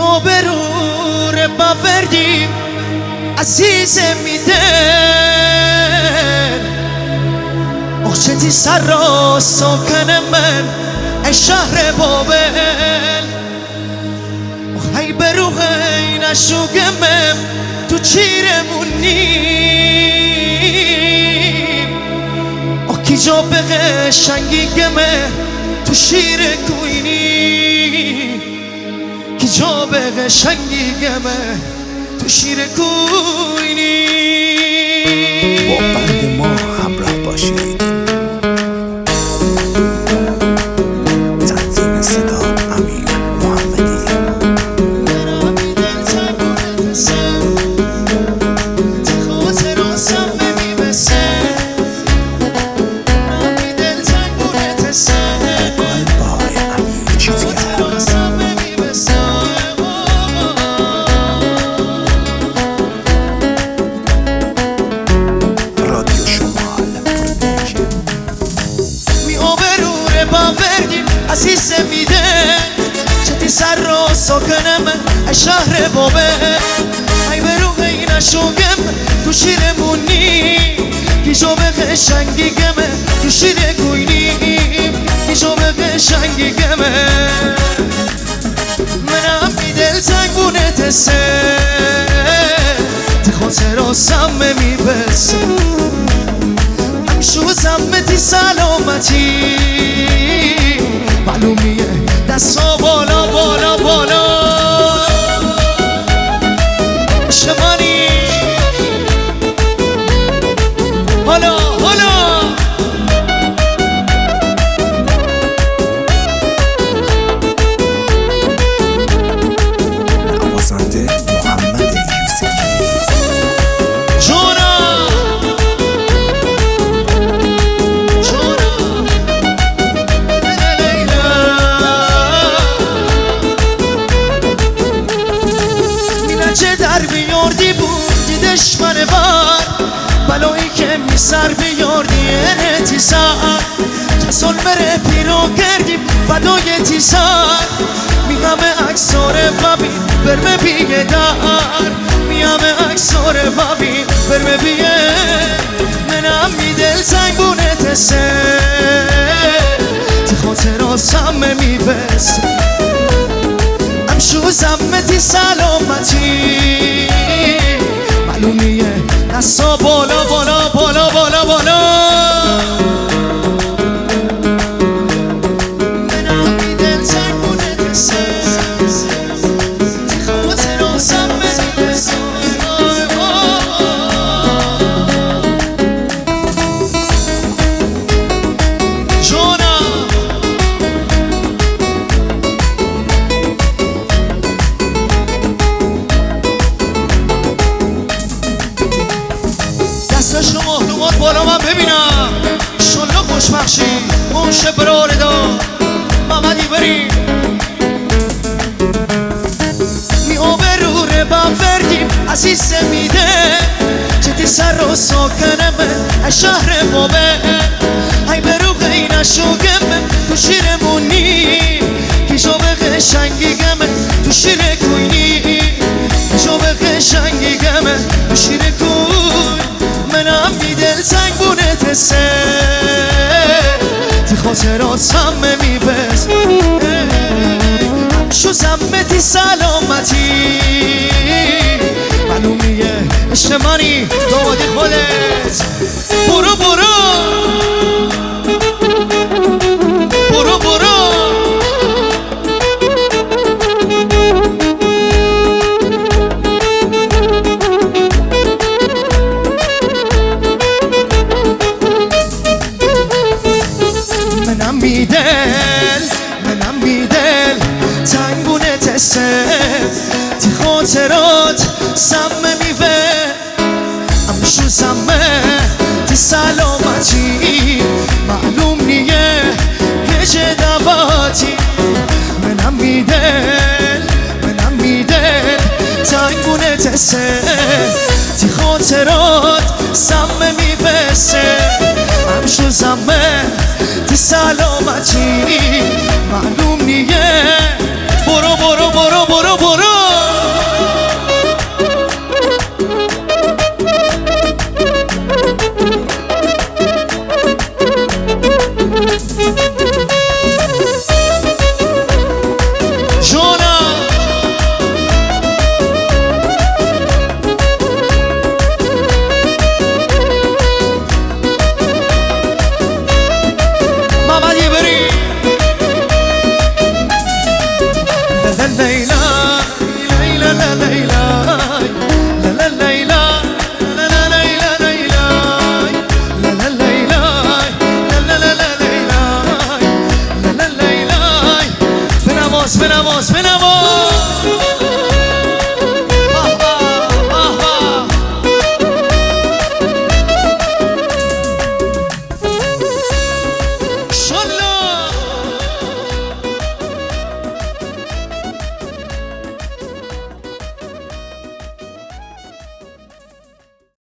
آبرو باوردیم عزیز میدن اخچتی سر را ساکن من ای شهر بابل ای بروغی نشوگمم تو چیرمونیم کی جا به قشنگی گمه تو شیر کوینی کی جا به قشنگی گمه تو شیر کوینی با بند ما همراه باشید. تنظیم صدا امیر محمدی. عزیز میده چتی سر را ساکنم ای شهر بابل ای بروغی نشوگم تو شیرمونی کی جا به قشنگی گمه تو شیر کوینی کی جا به قشنگی گمه منم بی دل تنگونه تسه تی خاطر سمه میبسه همشو سمتی سلامتی معلومیه دستا بالا بالا بالا شمانی حالا حالا نوازنده محمد یوسفی. در بیاردی بودی دشمن بر بلایی که می سر بیاردی انتی سر کسان مره پیرو کردیم فدای تی سر می همه اکساره ببین برمه بیه در می همه اکساره ببین برمه بیه منم می دل زنگونه تسه تی خاطر سمه می بسه امشو زمتی سلامتی معلومیه دستا بالا بالا بالا بالا بالا منم بی دل زنگونه تسه تی خاطر سمه بسه شما دومات بالا من ببینم شلا خوشبخشی موشه براره دار محمدی بریم می آبروره باوردیم عزیز میده چتی سر رو ساکنم ای شهر بابل ای بروغی نشوگم تو شیرمونی کی جا به قشنگی گمه تو شیر کوینی کی جا به قشنگی گمه تو شیر کوین منم بی دل زنگونه تسه تی خاطرات سمه میبس شو زمتی سلامتی معلومیه اشتمانی دامادی خودت برو برو برو برو منم بیدل تنگونه تسه تی خاطرات سمه میوه امشو سمه تی سلامتی معلوم نیه که چه دواتی منم بیدل تنگونه تسه تی خاطرات سمه میبسه امشو سمه تی سلامتی معلوم نیه برو برو برو برو برو بنواز بنواز بنواز